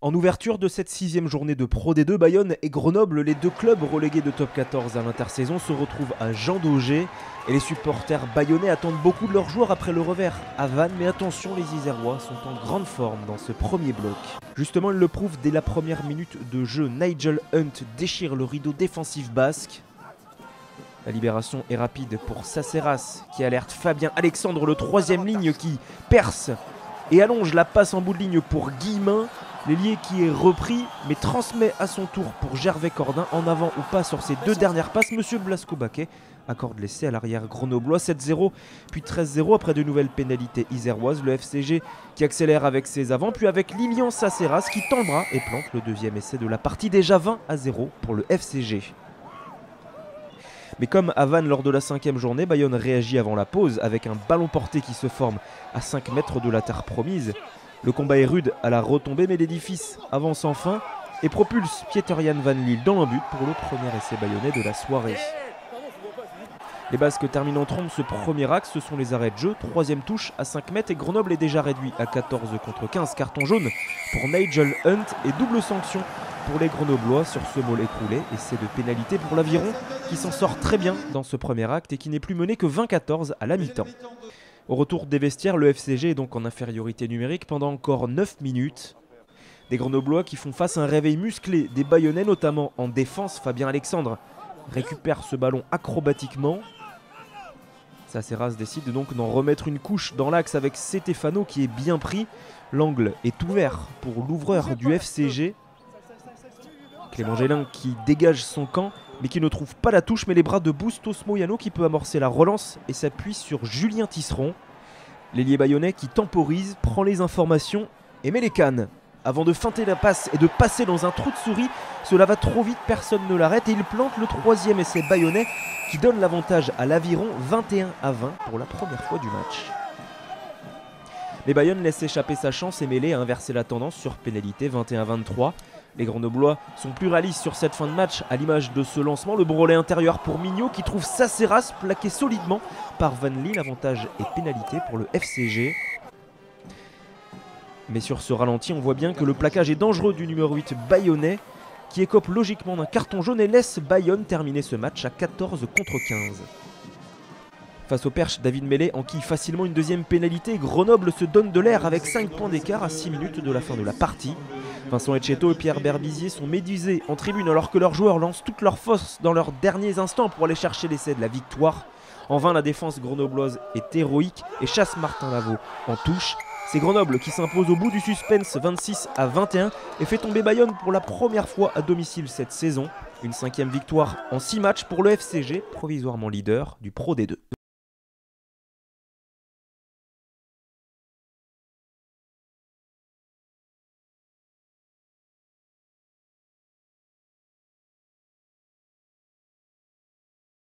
En ouverture de cette 6e journée de Pro D2, Bayonne et Grenoble, les deux clubs relégués de top 14 à l'intersaison, se retrouvent à Jean Daugé. Et les supporters bayonnais attendent beaucoup de leurs joueurs après le revers à Vannes. Mais attention, les Isérois sont en grande forme dans ce premier bloc. Justement, ils le prouvent dès la première minute de jeu. Nigel Hunt déchire le rideau défensif basque. La libération est rapide pour Saceras qui alerte Fabien Alexandre, le troisième ligne qui perce et allonge la passe en bout de ligne pour Guillemin. L'ailier qui est repris mais transmet à son tour pour Gervais Cordin. En avant ou pas sur ses deux dernières passes, Monsieur Blasco-Baquet accorde l'essai à l'arrière grenoblois. 7-0 puis 13-0 après de nouvelles pénalités iséroises. Le FCG qui accélère avec ses avants, puis avec Lilian Saceras qui tendra et plante le deuxième essai de la partie, déjà 20-0 pour le FCG. Mais comme à Vannes lors de la 5e journée, Bayonne réagit avant la pause avec un ballon porté qui se forme à 5 mètres de la terre promise. Le combat est rude à la retombée, mais l'édifice avance enfin et propulse Pieter-Jan Van Lille dans le but pour le premier essai bayonnais de la soirée. Les Basques terminent en trombe ce premier axe, ce sont les arrêts de jeu. 3e touche à 5 mètres et Grenoble est déjà réduit à 14 contre 15. Carton jaune pour Nigel Hunt et double sanction pour les Grenoblois sur ce môle écroulé. Essai de pénalité pour l'Aviron qui s'en sort très bien dans ce premier acte et qui n'est plus mené que 20-14 à la mi-temps. Au retour des vestiaires, le FCG est donc en infériorité numérique pendant encore 9 minutes. Des Grenoblois qui font face à un réveil musclé des Bayonnais, notamment en défense. Fabien Alexandre récupère ce ballon acrobatiquement. Saceras décide donc d'en remettre une couche dans l'axe avec Stéphano qui est bien pris. L'angle est ouvert pour l'ouvreur du FCG. Clément Gélin qui dégage son camp mais qui ne trouve pas la touche, mais les bras de Bustos Moyano qui peut amorcer la relance et s'appuie sur Julien Tisseron. L'ailier bayonnais qui temporise, prend les informations et met les cannes. Avant de feinter la passe et de passer dans un trou de souris, cela va trop vite, personne ne l'arrête et il plante le 3e essai bayonnais qui donne l'avantage à l'Aviron 21-20 pour la première fois du match. Mais Bayonne laisse échapper sa chance et Mêlée a inversé la tendance sur pénalité 21-23. Les Grenoblois sont plus réalistes sur cette fin de match à l'image de ce lancement. Le brelet intérieur pour Mignot qui trouve Saceras plaqué solidement par Van Lille. Avantage et pénalité pour le FCG. Mais sur ce ralenti, on voit bien que le plaquage est dangereux du numéro 8 bayonnais qui écope logiquement d'un carton jaune et laisse Bayonne terminer ce match à 14 contre 15. Face au Perche, David Mêlée enquille facilement une deuxième pénalité. Grenoble se donne de l'air avec 5 points d'écart à 6 minutes de la fin de la partie. Vincent Etcheto et Pierre Berbizier sont médusés en tribune alors que leurs joueurs lancent toutes leurs forces dans leurs derniers instants pour aller chercher l'essai de la victoire. En vain, la défense grenobloise est héroïque et chasse Martin Lavaux en touche. C'est Grenoble qui s'impose au bout du suspense 26-21 et fait tomber Bayonne pour la première fois à domicile cette saison. Une 5e victoire en 6 matchs pour le FCG, provisoirement leader du Pro D2.